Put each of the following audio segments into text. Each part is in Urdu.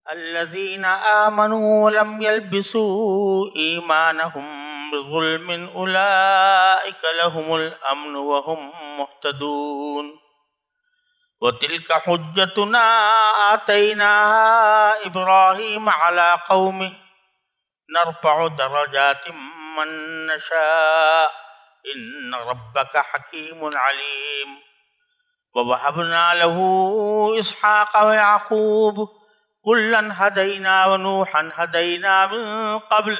الذين آمنوا ولم يلبسوا إيمانهم بظلم أولئك لهم الأمن وهم مهتدون وتلك حجتنا آتيناها إبراهيم على قومه نرفع درجات من نشاء إن ربك حكيم عليم ووهبنا له إسحاق ويعقوب كلا هدينا ونوحا هدينا من قبل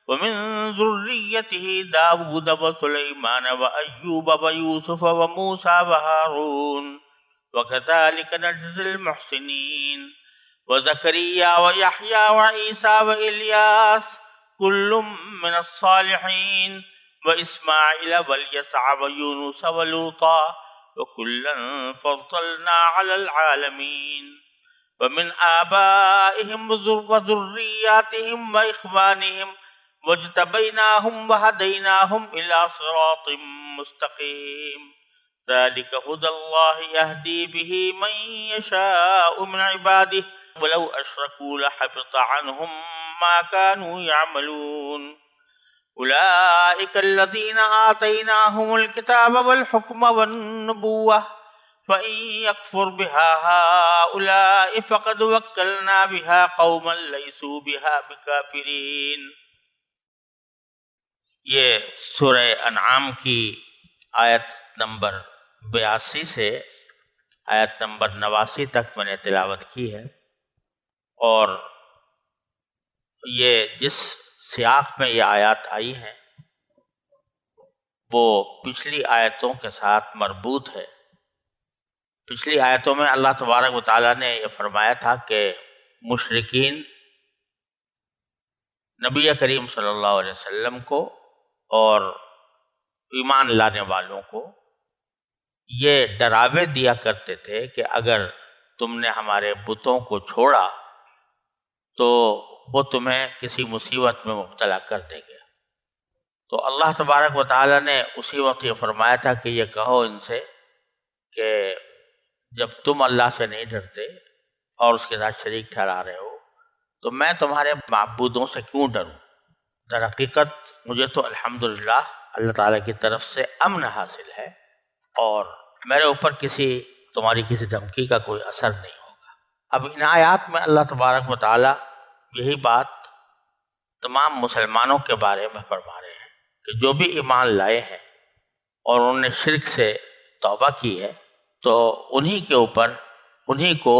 ومن ذريته داود وسليمان وأيوب ويوسف وموسى وهارون وكذلك نجزي المحسنين وزكريا ويحيى وعيسى وإلياس كل من الصالحين وإسماعيل واليسع ويونس ولوطا وكلا فضلنا على العالمين ومن آبائهم وذرياتهم وإخوانهم واجتبيناهم وهديناهم إلى صراط مستقيم ذلك هدى الله يهدي به من يشاء من عباده ولو أشركوا لحبط عنهم ما كانوا يعملون أولئك الذين آتيناهم الكتاب والحكم والنبوة فإن يكفر بها هؤلاء فقد وكلنا بها قوما ليسوا بها بكافرين. یہ سورہ انعام کی آیت نمبر 82 سے آیت نمبر 89 تک میں نے تلاوت کی ہے، اور یہ جس سیاق میں یہ آیات آئی ہیں وہ پچھلی آیتوں کے ساتھ مربوط ہے۔ پچھلی آیتوں میں اللہ تبارک و تعالیٰ نے یہ فرمایا تھا کہ مشرکین نبی کریم صلی اللہ علیہ وسلم کو اور ایمان لانے والوں کو یہ ڈراوے دیا کرتے تھے کہ اگر تم نے ہمارے بتوں کو چھوڑا تو وہ تمہیں کسی مصیبت میں مبتلا کر دیں گے۔ تو اللہ تبارک و تعالیٰ نے اسی وقت یہ فرمایا تھا کہ یہ کہو ان سے کہ جب تم اللہ سے نہیں ڈرتے اور اس کے ساتھ شریک ٹھہرا رہے ہو تو میں تمہارے معبودوں سے کیوں ڈروں؟ در حقیقت مجھے تو الحمدللہ اللہ تعالیٰ کی طرف سے امن حاصل ہے اور میرے اوپر تمہاری کسی دھمکی کا کوئی اثر نہیں ہوگا۔ اب ان آیات میں اللہ تبارک و تعالیٰ یہی بات تمام مسلمانوں کے بارے میں فرما رہے ہیں کہ جو بھی ایمان لائے ہیں اور انہوں نے شرک سے توبہ کی ہے تو انہی کے اوپر انہی کو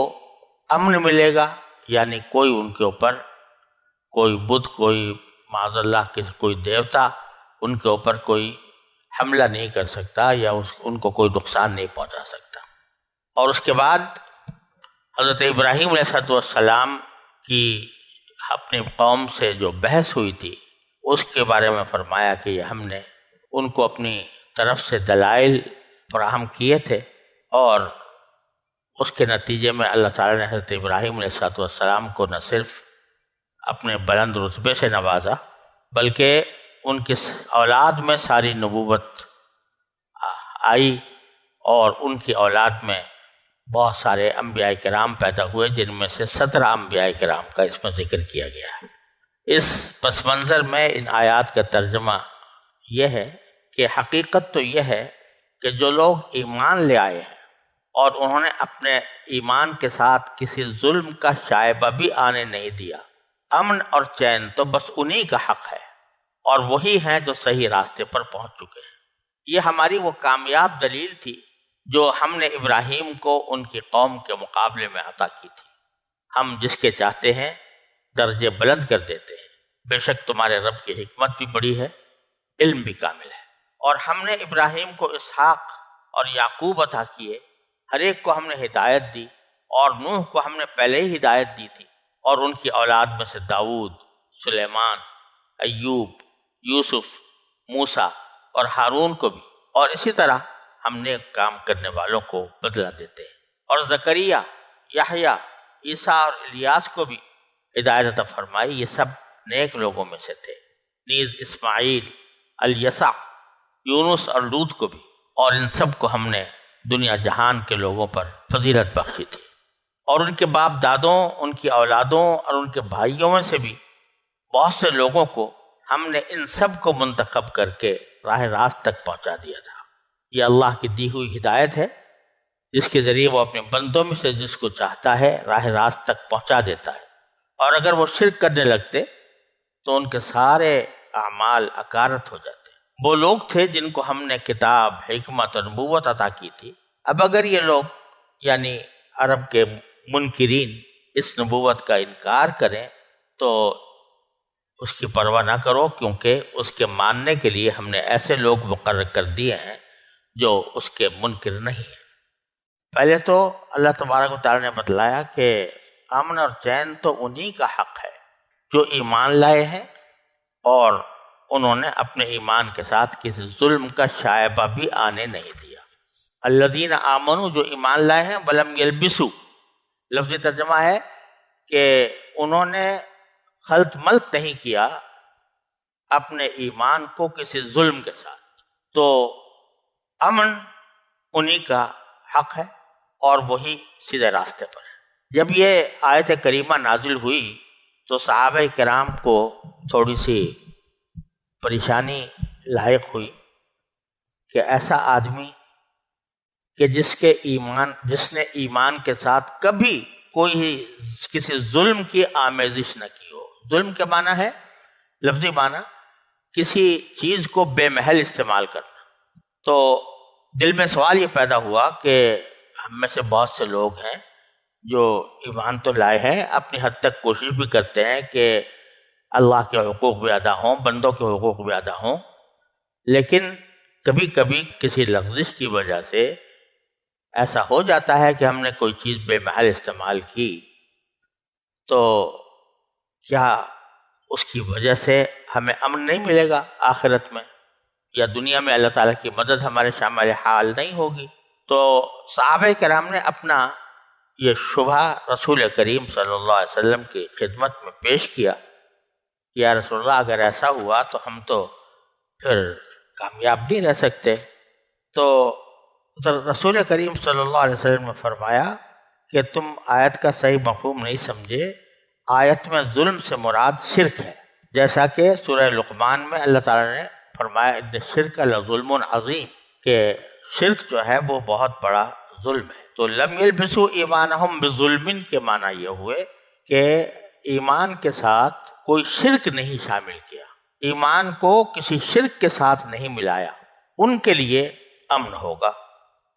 امن ملے گا، یعنی کوئی ان کے اوپر کوئی بت، کوئی معاذ اللہ کوئی دیوتا ان کے اوپر کوئی حملہ نہیں کر سکتا یا ان کو کوئی نقصان نہیں پہنچا سکتا۔ اور اس کے بعد حضرت ابراہیم علیہ السلام کی اپنی قوم سے جو بحث ہوئی تھی اس کے بارے میں فرمایا کہ ہم نے ان کو اپنی طرف سے دلائل فراہم کیے تھے اور اس کے نتیجے میں اللہ تعالیٰ نے حضرت ابراہیم علیہ السلام کو نہ صرف اپنے بلند رتبے سے نوازا بلکہ ان کی اولاد میں ساری نبوت آئی اور ان کی اولاد میں بہت سارے انبیاء کرام پیدا ہوئے جن میں سے 17 انبیاء کرام کا اس میں ذکر کیا گیا ہے۔ اس پس منظر میں ان آیات کا ترجمہ یہ ہے کہ حقیقت تو یہ ہے کہ جو لوگ ایمان لے آئے ہیں اور انہوں نے اپنے ایمان کے ساتھ کسی ظلم کا شائبہ بھی آنے نہیں دیا، امن اور چین تو بس انہی کا حق ہے اور وہی ہیں جو صحیح راستے پر پہنچ چکے ہیں۔ یہ ہماری وہ کامیاب دلیل تھی جو ہم نے ابراہیم کو ان کی قوم کے مقابلے میں عطا کی تھی۔ ہم جس کے چاہتے ہیں درجے بلند کر دیتے ہیں، بے شک تمہارے رب کی حکمت بھی بڑی ہے، علم بھی کامل ہے۔ اور ہم نے ابراہیم کو اسحاق اور یعقوب عطا کیے، ہر ایک کو ہم نے ہدایت دی، اور نوح کو ہم نے پہلے ہی ہدایت دی تھی، اور ان کی اولاد میں سے داؤد، سلیمان، ایوب، یوسف، موسیٰ اور ہارون کو بھی، اور اسی طرح ہم نے کام کرنے والوں کو بدلہ دیتے ہیں۔ اور زکریا، یحییٰ، عیسیٰ اور الیاس کو بھی ہدایت عطا فرمائی، یہ سب نیک لوگوں میں سے تھے۔ نیز اسماعیل، الیسع، یونس اور لوط کو بھی، اور ان سب کو ہم نے دنیا جہان کے لوگوں پر فضیلت بخشی تھی۔ اور ان کے باپ دادوں، ان کی اولادوں اور ان کے بھائیوں میں سے بھی بہت سے لوگوں کو ہم نے ان سب کو منتخب کر کے راہ راست تک پہنچا دیا تھا۔ یہ اللہ کی دی ہوئی ہدایت ہے جس کے ذریعے وہ اپنے بندوں میں سے جس کو چاہتا ہے راہ راست تک پہنچا دیتا ہے، اور اگر وہ شرک کرنے لگتے تو ان کے سارے اعمال اکارت ہو جاتے۔ وہ لوگ تھے جن کو ہم نے کتاب، حکمت اور نبوت عطا کی تھی۔ اب اگر یہ لوگ یعنی عرب کے منکرین اس نبوت کا انکار کریں تو اس کی پرواہ نہ کرو، کیونکہ اس کے ماننے کے لیے ہم نے ایسے لوگ مقرر کر دیے ہیں جو اس کے منکر نہیں ہیں۔ پہلے تو اللہ تبارک و تعالیٰ نے بتلایا کہ امن اور چین تو انہی کا حق ہے جو ایمان لائے ہیں اور انہوں نے اپنے ایمان کے ساتھ کسی ظلم کا شائبہ بھی آنے نہیں دیا۔ الذین آمنوا، جو ایمان لائے ہیں، ولم یلبسوا، لفظی ترجمہ ہے کہ انہوں نے خلط ملط نہیں کیا اپنے ایمان کو کسی ظلم کے ساتھ، تو امن انہی کا حق ہے اور وہی سیدھے راستے پر ہے۔ جب یہ آیت کریمہ نازل ہوئی تو صحابہ کرام کو تھوڑی سی پریشانی لاحق ہوئی کہ ایسا آدمی کہ جس نے ایمان کے ساتھ کبھی کوئی کسی ظلم کی آمیزش نہ کی ہو۔ ظلم کے معنی ہے، لفظی معنی، کسی چیز کو بے محل استعمال کرنا۔ تو دل میں سوال یہ پیدا ہوا کہ ہم میں سے بہت سے لوگ ہیں جو ایمان تو لائے ہیں، اپنی حد تک کوشش بھی کرتے ہیں کہ اللہ کے حقوق بھی ادا ہوں، بندوں کے حقوق بھی ادا ہوں، لیکن کبھی کبھی کسی لغزش کی وجہ سے ایسا ہو جاتا ہے کہ ہم نے کوئی چیز بے محل استعمال کی، تو کیا اس کی وجہ سے ہمیں امن نہیں ملے گا آخرت میں، یا دنیا میں اللہ تعالیٰ کی مدد ہمارے شامل حال نہیں ہوگی؟ تو صحابہ کرام نے اپنا یہ شبہ رسول کریم صلی اللہ علیہ وسلم کی خدمت میں پیش کیا کہ یا رسول اللہ، اگر ایسا ہوا تو ہم تو پھر کامیاب نہیں رہ سکتے۔ تو رسول کریم صلی اللہ علیہ وسلم نے فرمایا کہ تم آیت کا صحیح مفہوم نہیں سمجھے، آیت میں ظلم سے مراد شرک ہے، جیسا کہ سورہ لقمان میں اللہ تعالیٰ نے فرمایا ان الشرک لظلم عظیم، کہ شرک جو ہے وہ بہت بڑا ظلم ہے۔ تو لم یلبسوا ایمانہم بظلم کے معنی یہ ہوئے کہ ایمان کے ساتھ کوئی شرک نہیں شامل کیا، ایمان کو کسی شرک کے ساتھ نہیں ملایا، ان کے لیے امن ہوگا۔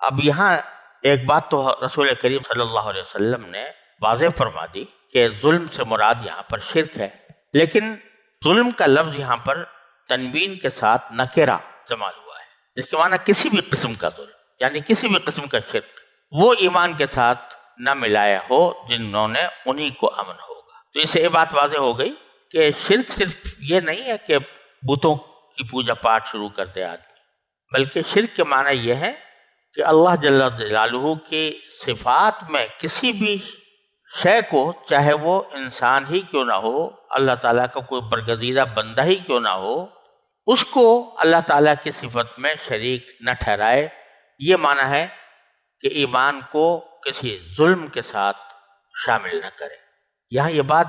اب یہاں ایک بات تو رسول کریم صلی اللہ علیہ وسلم نے واضح فرما دی کہ ظلم سے مراد یہاں پر شرک ہے، لیکن ظلم کا لفظ یہاں پر تنوین کے ساتھ نکرہ استعمال ہوا ہے، جس کے معنی کسی بھی قسم کا ظلم، یعنی کسی بھی قسم کا شرک وہ ایمان کے ساتھ نہ ملایا ہو جنہوں نے انہی کو امن ہوگا۔ تو اس سے یہ بات واضح ہو گئی کہ شرک صرف یہ نہیں ہے کہ بتوں کی پوجا پاٹ شروع کر دے آدمی، بلکہ شرک کے معنی یہ ہے کہ اللہ جل جلالہ کی صفات میں کسی بھی شے کو، چاہے وہ انسان ہی کیوں نہ ہو، اللہ تعالیٰ کا کوئی برگزیدہ بندہ ہی کیوں نہ ہو، اس کو اللہ تعالیٰ کی صفت میں شریک نہ ٹھہرائے۔ یہ معنی ہے کہ ایمان کو کسی ظلم کے ساتھ شامل نہ کرے۔ یہاں یہ بات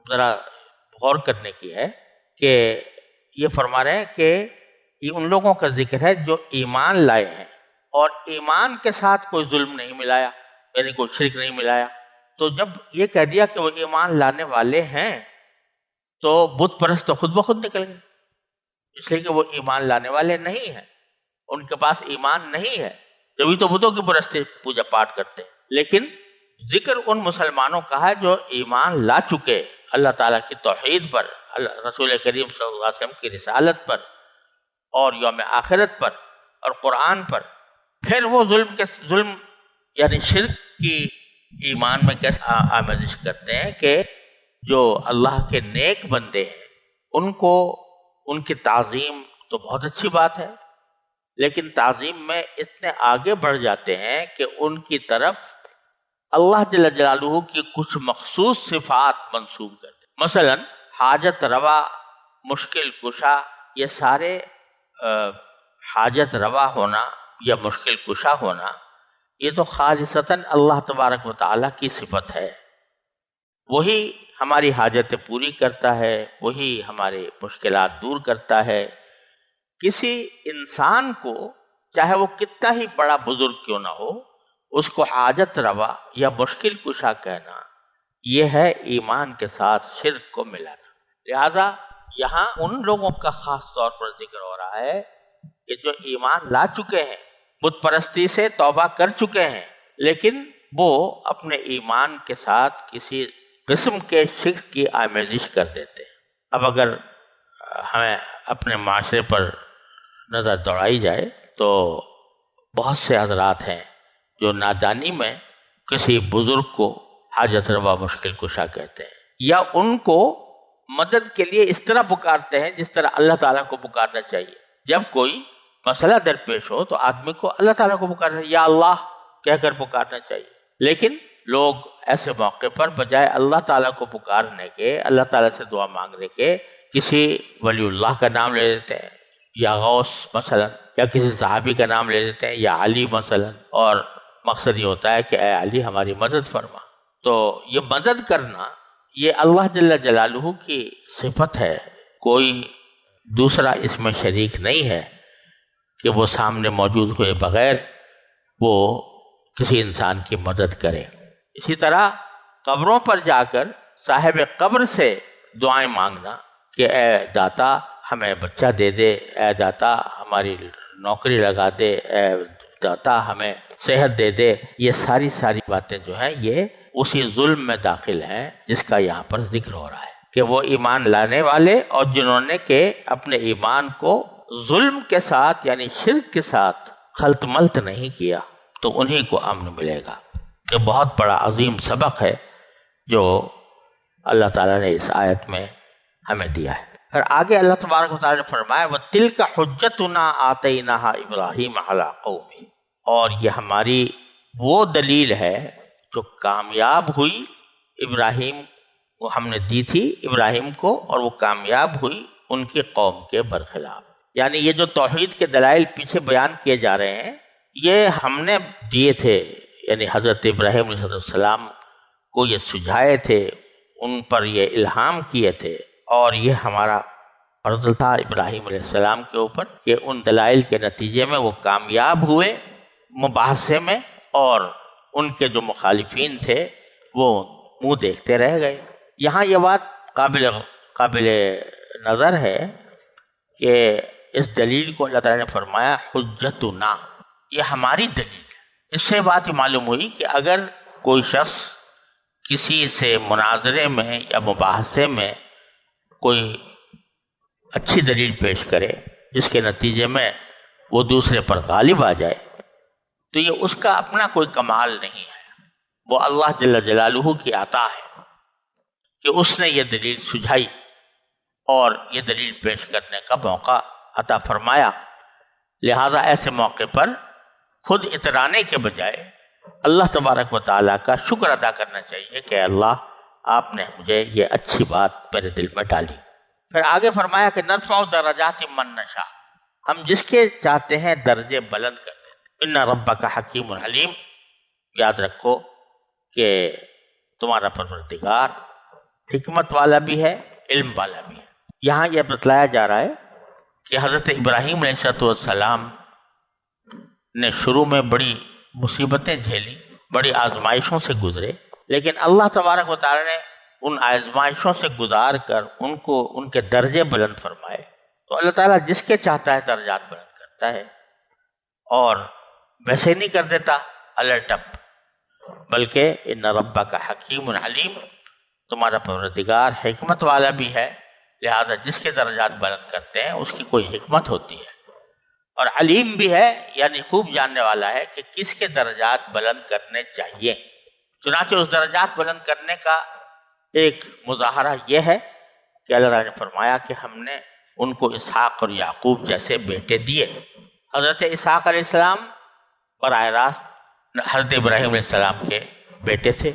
ذرا غور کرنے کی ہے کہ یہ فرما رہے ہیں کہ یہ ان لوگوں کا ذکر ہے جو ایمان لائے ہیں اور ایمان کے ساتھ کوئی ظلم نہیں ملایا، یعنی کوئی شرک نہیں ملایا۔ تو جب یہ کہہ دیا کہ وہ ایمان لانے والے ہیں تو بت پرست تو خود بخود نکل گئے، اس لیے کہ وہ ایمان لانے والے نہیں ہیں، ان کے پاس ایمان نہیں ہے، جبھی تو بتوں کی پرستی پوجا پاٹ کرتے ہیں۔ لیکن ذکر ان مسلمانوں کا ہے جو ایمان لا چکے اللہ تعالیٰ کی توحید پر، رسول کریم صلی اللہ علیہ وسلم کی رسالت پر اور یوم آخرت پر اور قرآن پر، پھر وہ ظلم یعنی شرک کی ایمان میں کیسے آمیزش کرتے ہیں کہ جو اللہ کے نیک بندے ہیں ان کو ان کی تعظیم تو بہت اچھی بات ہے، لیکن تعظیم میں اتنے آگے بڑھ جاتے ہیں کہ ان کی طرف اللہ جل جلالہ کی کچھ مخصوص صفات منسوب کرتے ہیں۔ مثلا حاجت روا، مشکل کشا، یہ سارے حاجت روا ہونا یا مشکل کشا ہونا یہ تو خالصتاً اللہ تبارک و تعالیٰ کی صفت ہے، وہی ہماری حاجتیں پوری کرتا ہے، وہی ہمارے مشکلات دور کرتا ہے۔ کسی انسان کو چاہے وہ کتنا ہی بڑا بزرگ کیوں نہ ہو، اس کو حاجت روا یا مشکل کشا کہنا یہ ہے ایمان کے ساتھ شرک کو ملانا۔ لہذا یہاں ان لوگوں کا خاص طور پر ذکر ہو رہا ہے کہ جو ایمان لا چکے ہیں، بت پرستی سے توبہ کر چکے ہیں، لیکن وہ اپنے ایمان کے ساتھ کسی قسم کے شرک کی آمیزش کر دیتے ہیں۔ اب اگر ہمیں اپنے معاشرے پر نظر دوڑائی جائے تو بہت سے حضرات ہیں جو نادانی میں کسی بزرگ کو حاجت روا مشکل کشا کہتے ہیں، یا ان کو مدد کے لیے اس طرح پکارتے ہیں جس طرح اللہ تعالیٰ کو پکارنا چاہیے۔ جب کوئی مسئلہ درپیش ہو تو آدمی کو اللہ تعالیٰ کو پکارنا، یا اللہ کہہ کر پکارنا چاہیے، لیکن لوگ ایسے موقع پر بجائے اللہ تعالیٰ کو پکارنے کے، اللہ تعالیٰ سے دعا مانگنے کے، کسی ولی اللہ کا نام لے دیتے ہیں، یا غوث مثلا، یا کسی صحابی کا نام لے دیتے ہیں، یا علی مثلا، اور مقصد یہ ہوتا ہے کہ اے علی ہماری مدد فرما۔ تو یہ مدد کرنا یہ اللہ جل جلالہ کی صفت ہے، کوئی دوسرا اس میں شریک نہیں ہے کہ وہ سامنے موجود ہوئے بغیر وہ کسی انسان کی مدد کرے۔ اسی طرح قبروں پر جا کر صاحب قبر سے دعائیں مانگنا کہ اے داتا ہمیں بچہ دے دے، اے داتا ہماری نوکری لگا دے، اے داتا ہمیں صحت دے دے، یہ ساری باتیں جو ہیں یہ اسی ظلم میں داخل ہیں جس کا یہاں پر ذکر ہو رہا ہے، کہ وہ ایمان لانے والے اور جنہوں نے کہ اپنے ایمان کو ظلم کے ساتھ یعنی شرک کے ساتھ خلط ملط نہیں کیا تو انہی کو امن ملے گا۔ یہ بہت بڑا عظیم سبق ہے جو اللہ تعالیٰ نے اس آیت میں ہمیں دیا ہے۔ پھر آگے اللہ تبارک و تعالیٰ نے فرمایا وَتِلْكَ حُجَّتُنَا آتَيْنَاهَا إِبْرَاهِيمَ عَلَىٰ قَوْمِهِ، اور یہ ہماری وہ دلیل ہے جو کامیاب ہوئی ابراہیم کو، ہم نے دی تھی ابراہیم کو، اور وہ کامیاب ہوئی ان کی قوم کے برخلاف۔ یعنی یہ جو توحید کے دلائل پیچھے بیان کیے جا رہے ہیں یہ ہم نے دیے تھے، یعنی حضرت ابراہیم علیہ السلام کو یہ سجھائے تھے، ان پر یہ الہام کیے تھے، اور یہ ہمارا فرض تھا ابراہیم علیہ السلام کے اوپر کہ ان دلائل کے نتیجے میں وہ کامیاب ہوئے مباحثے میں، اور ان کے جو مخالفین تھے وہ منہ دیکھتے رہ گئے۔ یہاں یہ بات قابل نظر ہے کہ اس دلیل کو اللہ تعالیٰ نے فرمایا حجتنا، یہ ہماری دلیل ہے۔ اس سے بات یہ معلوم ہوئی کہ اگر کوئی شخص کسی سے مناظرے میں یا مباحثے میں کوئی اچھی دلیل پیش کرے جس کے نتیجے میں وہ دوسرے پر غالب آ جائے تو یہ اس کا اپنا کوئی کمال نہیں ہے، وہ اللہ جل جلالہ کی عطا ہے کہ اس نے یہ دلیل سجھائی اور یہ دلیل پیش کرنے کا موقع عطا فرمایا۔ لہذا ایسے موقع پر خود اترانے کے بجائے اللہ تبارک و تعالیٰ کا شکر ادا کرنا چاہیے کہ اللہ آپ نے مجھے یہ اچھی بات میرے دل میں ڈالی۔ پھر آگے فرمایا کہ نرفع درجات من نشاء، ہم جس کے چاہتے ہیں درجے بلند کر دیتے۔ ان ربک حکیم علیم، یاد رکھو کہ تمہارا پروردگار حکمت والا بھی ہے، علم والا بھی ہے۔ یہاں یہ بتلایا جا رہا ہے کہ حضرت ابراہیم علیہ السلام نے شروع میں بڑی مصیبتیں جھیلی، بڑی آزمائشوں سے گزرے، لیکن اللہ تبارک و تعالی نے ان آزمائشوں سے گزار کر ان کو ان کے درجے بلند فرمائے۔ تو اللہ تعالیٰ جس کے چاہتا ہے درجات بلند کرتا ہے، اور ویسے نہیں کر دیتا الرٹ اپ، بلکہ ان ربک حکیم علیم، تمہارا پروردگار حکمت والا بھی ہے، لہذا جس کے درجات بلند کرتے ہیں اس کی کوئی حکمت ہوتی ہے، اور علیم بھی ہے، یعنی خوب جاننے والا ہے کہ کس کے درجات بلند کرنے چاہیے۔ چنانچہ اس درجات بلند کرنے کا ایک مظاہرہ یہ ہے کہ اللہ تعالیٰ نے فرمایا کہ ہم نے ان کو اسحاق اور یعقوب جیسے بیٹے دیے۔ حضرت اسحاق علیہ السلام براہ راست حضرت ابراہیم علیہ السلام کے بیٹے تھے،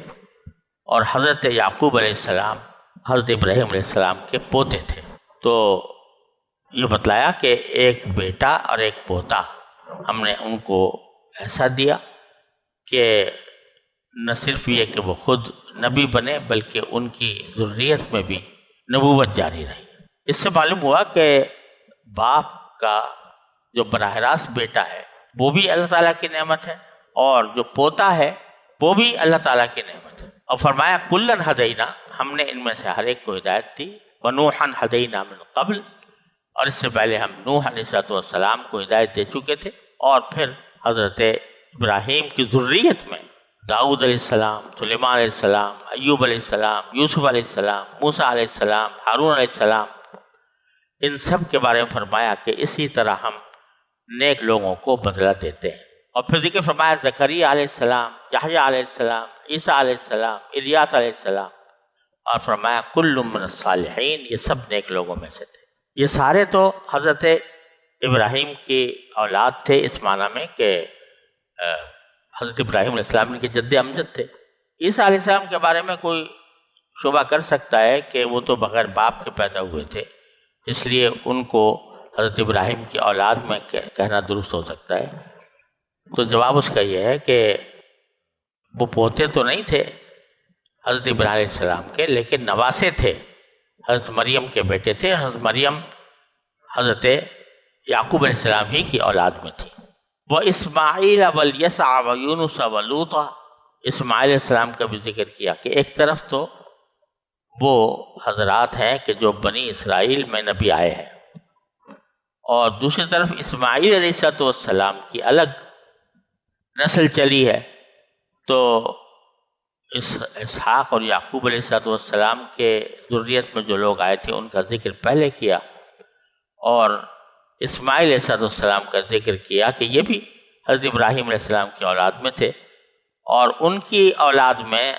اور حضرت یعقوب علیہ السلام حضرت ابراہیم علیہ السلام کے پوتے تھے۔ تو یہ بتلایا کہ ایک بیٹا اور ایک پوتا ہم نے ان کو ایسا دیا کہ نہ صرف یہ کہ وہ خود نبی بنے بلکہ ان کی ذریت میں بھی نبوت جاری رہی۔ اس سے معلوم ہوا کہ باپ کا جو براہ راست بیٹا ہے وہ بھی اللہ تعالیٰ کی نعمت ہے، اور جو پوتا ہے وہ بھی اللہ تعالیٰ کی نعمت ہے۔ اور فرمایا کلن ہدینا، ہم نے ان میں سے ہر ایک کو ہدایت دی، ونوحن ہدینا من قبل، اور اس سے پہلے ہم نوح علیہ السلام کو ہدایت دے چکے تھے، اور پھر حضرت ابراہیم کی ذریت میں داؤد علیہ السلام، سلیمان علیہ السلام، ایوب علیہ السلام، یوسف علیہ السلام، موسیٰ علیہ السلام، ہارون علیہ السلام، ان سب کے بارے میں فرمایا کہ اسی طرح ہم نیک لوگوں کو بدلہ دیتے ہیں۔ اور پھر ذکر فرمایا زکریا علیہ السلام، یحییٰ علیہ السلام، عیسیٰ علیہ السلام، الیاس علیہ السلام، اور فرمایا کل من الصالحین، یہ سب نیک لوگوں میں سے تھے۔ یہ سارے تو حضرت ابراہیم کی اولاد تھے، اس معنی میں کہ حضرت ابراہیم علیہ السلام ان کے جد امجد تھے۔ عیسیٰ علیہ السلام کے بارے میں کوئی شبہ کر سکتا ہے کہ وہ تو بغیر باپ کے پیدا ہوئے تھے، اس لیے ان کو حضرت ابراہیم کی اولاد میں کہنا درست ہو سکتا ہے۔ تو جواب اس کا یہ ہے کہ وہ پوتے تو نہیں تھے حضرت ابراہیم علیہ السلام کے، لیکن نواسے تھے، حضرت مریم کے بیٹے تھے۔ حضرت مریم حضرت یعقوب علیہ السلام ہی کی اولاد میں تھی۔ وہ اسماعیل والیسع ویونس ولوطا، اسماعیل علیہ السلام کا بھی ذکر کیا کہ ایک طرف تو وہ حضرات ہیں کہ جو بنی اسرائیل میں نبی آئے ہیں، اور دوسری طرف اسماعیل علیہ السلام کی الگ نسل چلی ہے۔ تو اسحاق اور یعقوب علیہ السلام کے ذریت میں جو لوگ آئے تھے ان کا ذکر پہلے کیا، اور اسماعیل علیہ السلام کا ذکر کیا کہ یہ بھی حضرت ابراہیم علیہ السلام کی اولاد میں تھے، اور ان کی اولاد میں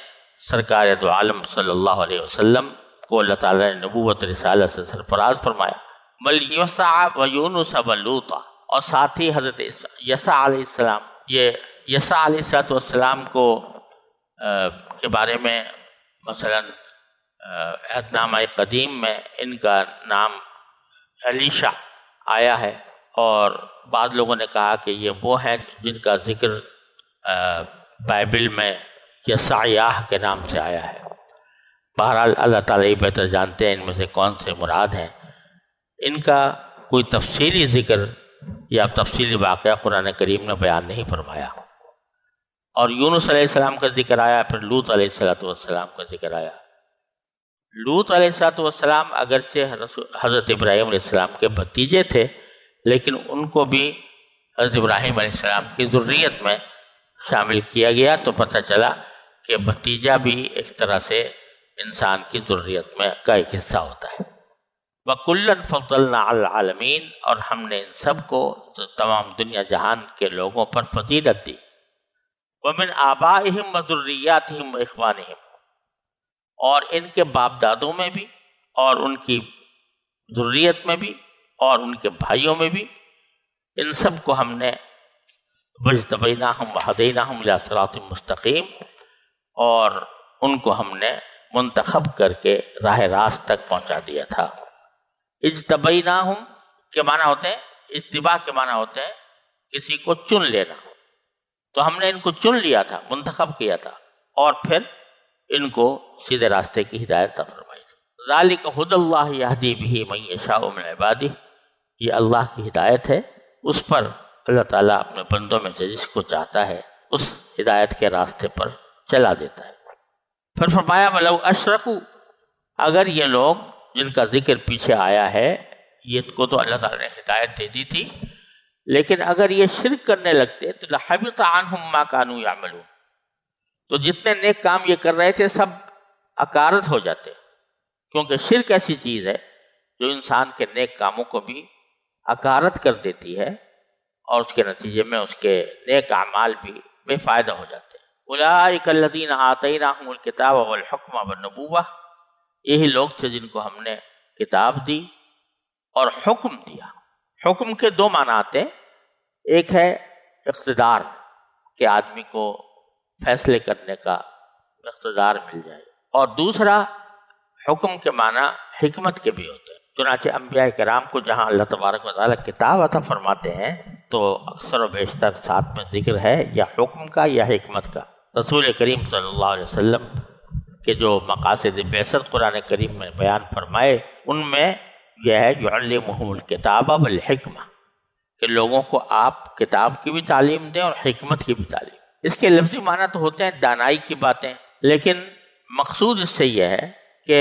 سرکار دو عالم صلی اللہ علیہ وسلم کو اللہ تعالیٰ نے نبوت رسالت سے سرفراز فرمایا۔ بل یسع و یونس و لوطا، اور ساتھ ہی حضرت یسع علیہ السلام، یہ یسع علیہ السلام کو کے بارے میں مثلا عہد نامہ قدیم میں ان کا نام علیشع آیا ہے، اور بعض لوگوں نے کہا کہ یہ وہ ہیں جن کا ذکر بائبل میں یسعیاہ کے نام سے آیا ہے۔ بہرحال اللہ تعالیٰ ہی بہتر جانتے ہیں ان میں سے کون سے مراد ہیں۔ ان کا کوئی تفصیلی ذکر یا تفصیلی واقعہ قرآن کریم نے بیان نہیں فرمایا، اور یونس علیہ السلام کا ذکر آیا، پھر لوط علیہ السلام کا ذکر آیا۔ لوط علیہ السلام اگرچہ حضرت ابراہیم علیہ السلام کے بھتیجے تھے، لیکن ان کو بھی حضرت ابراہیم علیہ السلام کی ذریت میں شامل کیا گیا، تو پتہ چلا کہ بھتیجا بھی ایک طرح سے انسان کی ذریت میں کا ایک حصہ ہوتا ہے۔ وَكُلًّا فَضَّلْنَا عَلَى الْعَالَمِينَ، اور ہم نے ان سب کو تمام دنیا جہان کے لوگوں پر فضیلت دی۔ وَمِنْ آبَائِهِمْ وَذُرِّيَّاتِهِمْ وَإِخْوَانِهِمْ، اور ان کے باپ دادوں میں بھی، اور ان کی ذریت میں بھی، اور ان کے بھائیوں میں بھی، ان سب کو ہم نے وَاجْتَبَيْنَاهُمْ وَهَدَيْنَاهُمْ إِلَىٰ صِرَاطٍ مُسْتَقِيمٍ، اور ان کو ہم نے منتخب کر کے راہ راست تک پہنچا دیا تھا۔ اجتبیناہم کے معنی ہوتے ہیں، اجتباء کے معنی ہوتے ہیں کسی کو چن لینا، تو ہم نے ان کو چن لیا تھا، منتخب کیا تھا، اور پھر ان کو سیدھے راستے کی ہدایت عطا فرمائی تھی۔ ذالک ھدی اللہ یہدی بہ من یشاء من عبادہ، یہ اللہ کی ہدایت ہے، اس پر اللہ تعالیٰ اپنے بندوں میں سے جس کو چاہتا ہے اس ہدایت کے راستے پر چلا دیتا ہے۔ پھر فرمایا وَلَوْ أَشْرَكُوا، اگر یہ لوگ جن کا ذکر پیچھے آیا ہے، یہ کو تو اللہ تعالیٰ نے ہدایت دے دی تھی، لیکن اگر یہ شرک کرنے لگتے تو لَحَبِطَ عَنْهُمْ مَا كَانُوا يَعْمَلُونَ، تو جتنے نیک کام یہ کر رہے تھے سب اکارت ہو جاتے، کیونکہ شرک ایسی چیز ہے جو انسان کے نیک کاموں کو بھی اکارت کر دیتی ہے، اور اس کے نتیجے میں اس کے نیک اعمال بھی بے فائدہ ہو جاتے ہیں۔ اولئک الذین آتیناہم الکتاب والحکم والنبوۃ، یہی لوگ تھے جن کو ہم نے کتاب دی اور حکم دیا۔ حکم کے دو معنی آتے ہیں، ایک ہے اقتدار کہ آدمی کو فیصلے کرنے کا اقتدار مل جائے، اور دوسرا حکم کے معنی حکمت کے بھی ہوتے ہیں۔ چنانچہ انبیاء کرام کو جہاں اللہ تبارک و تعالیٰ کتاب عطا فرماتے ہیں تو اکثر و بیشتر ساتھ میں ذکر ہے یا حکم کا یا حکمت کا۔ رسول کریم صلی اللہ علیہ وسلم کے جو مقاصد بعثت قرآن کریم میں بیان فرمائے، ان میں یہ ہے یعلمہم الکتاب والحکمہ، کہ لوگوں کو آپ کتاب کی بھی تعلیم دیں اور حکمت کی بھی تعلیم۔ اس کے لفظی معنی تو ہوتے ہیں دانائی کی باتیں، لیکن مقصود اس سے یہ ہے کہ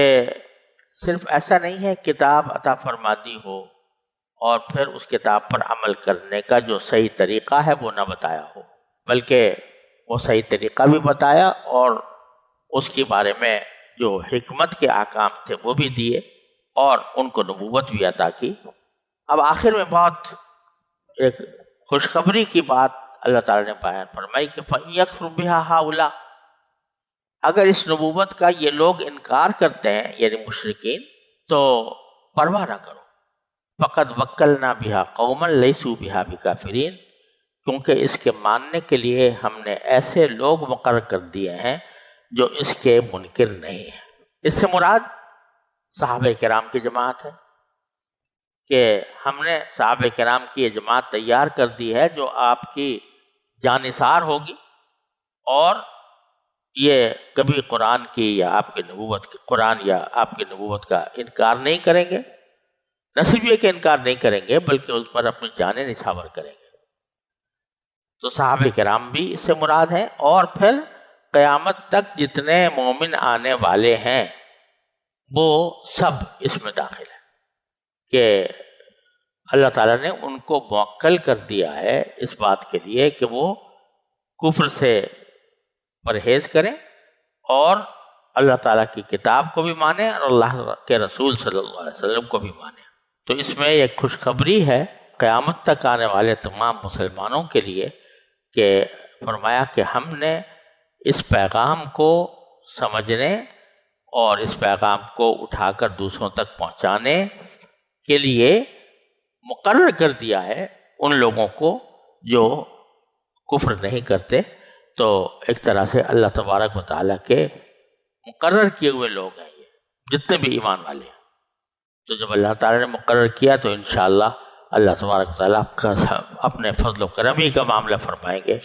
صرف ایسا نہیں ہے کتاب عطا فرما دی ہو اور پھر اس کتاب پر عمل کرنے کا جو صحیح طریقہ ہے وہ نہ بتایا ہو، بلکہ وہ صحیح طریقہ بھی بتایا اور اس کے بارے میں جو حکمت کے احکام تھے وہ بھی دیے اور ان کو نبوت بھی عطا کی۔ اب آخر میں بہت ایک خوشخبری کی بات اللہ تعالیٰ نے بیان فرمائی کہ فَإِيَكْفُرْ بِهَا هَؤُلَاء، اگر اس نبوت کا یہ لوگ انکار کرتے ہیں یعنی مشرکین، تو پرواہ نہ کرو، فَقَدْ وَكَّلْنَا بِهَا قَوْمًا لَيْسُوا بِهَا بِكَافِرِينَ، کیونکہ اس کے ماننے کے لیے ہم نے ایسے لوگ مقرر کر دیے ہیں جو اس کے منکر نہیں ہیں۔ اس سے مراد صحابہ کرام کی جماعت ہے کہ ہم نے صحابہ کرام کی یہ جماعت تیار کر دی ہے جو آپ کی جانثار ہوگی اور یہ کبھی قرآن کی یا آپ کی نبوت کی قرآن یا آپ کی نبوت کا انکار نہیں کریں گے، نہ صرف یہ کہ انکار نہیں کریں گے بلکہ اس پر اپنی جانیں نچھاور کریں گے۔ تو صحابہ کرام بھی اس سے مراد ہیں، اور پھر قیامت تک جتنے مومن آنے والے ہیں وہ سب اس میں داخل ہیں کہ اللہ تعالیٰ نے ان کو موکل کر دیا ہے اس بات کے لیے کہ وہ کفر سے پرہیز کریں اور اللہ تعالیٰ کی کتاب کو بھی مانیں اور اللہ کے رسول صلی اللہ علیہ وسلم کو بھی مانیں۔ تو اس میں ایک خوشخبری ہے قیامت تک آنے والے تمام مسلمانوں کے لیے کہ فرمایا کہ ہم نے اس پیغام کو سمجھنے اور اس پیغام کو اٹھا کر دوسروں تک پہنچانے کے لیے مقرر کر دیا ہے ان لوگوں کو جو کفر نہیں کرتے۔ تو ایک طرح سے اللہ تبارک و تعالیٰ کے مقرر کیے ہوئے لوگ ہیں یہ جتنے بھی ایمان والے ہیں۔ تو جب اللہ تعالیٰ نے مقرر کیا تو انشاءاللہ اللہ تبارک و تعالیٰ اپنے فضل و کرم ہی کا معاملہ فرمائیں گے۔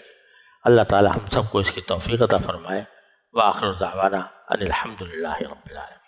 اللہ تعالیٰ ہم سب کو اس کی توفیق عطا فرمائے۔ وآخر دعوانا ان الحمد للہ رب العالمین۔